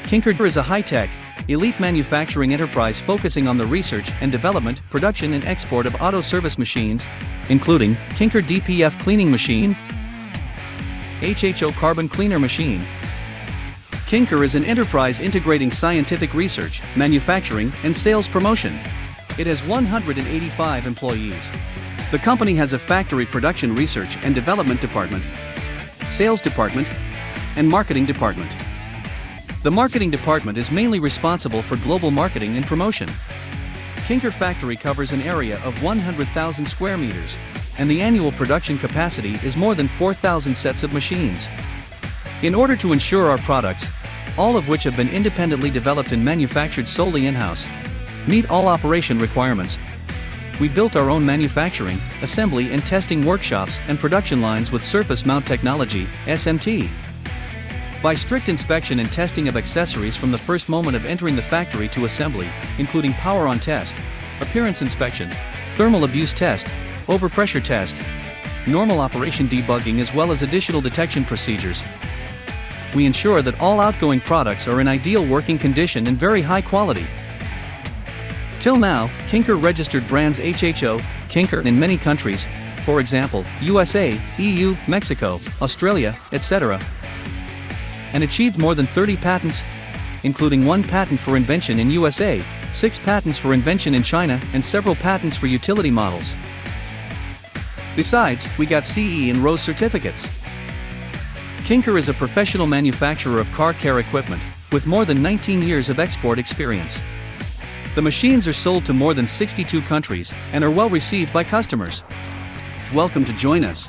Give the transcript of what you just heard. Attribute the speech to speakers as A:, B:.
A: Kingkar is a high-tech, elite manufacturing enterprise focusing on the research and development, production and export of auto service machines, including Kingkar DPF cleaning machine, HHO carbon cleaner machine. Kingkar is an enterprise integrating scientific research, manufacturing, and sales promotion. It has 185 employees. The company has a factory production research and development department, sales department, and marketing department. The marketing department is mainly responsible for global marketing and promotion. Kingkar factory covers an area of 100,000 square meters, and the annual production capacity is more than 4,000 sets of machines. In order to ensure our products, all of which have been independently developed and manufactured solely in-house, meet all operation requirements, we built our own manufacturing, assembly and testing workshops and production lines with surface mount technology, SMT. By strict inspection and testing of accessories from the first moment of entering the factory to assembly, including power-on test, appearance inspection, thermal abuse test, overpressure test, normal operation debugging as well as additional detection procedures, we ensure that all outgoing products are in ideal working condition and very high quality. Till now, Kingkar registered brands HHO, Kingkar in many countries, for example, USA, EU, Mexico, Australia, etc., and achieved more than 30 patents, including 1 patent for invention in USA, 6 patents for invention in China, and several patents for utility models. Besides, we got CE and RoHS certificates. Kingkar is a professional manufacturer of car care equipment, with more than 19 years of export experience. The machines are sold to more than 62 countries, and are well received by customers. Welcome to join us.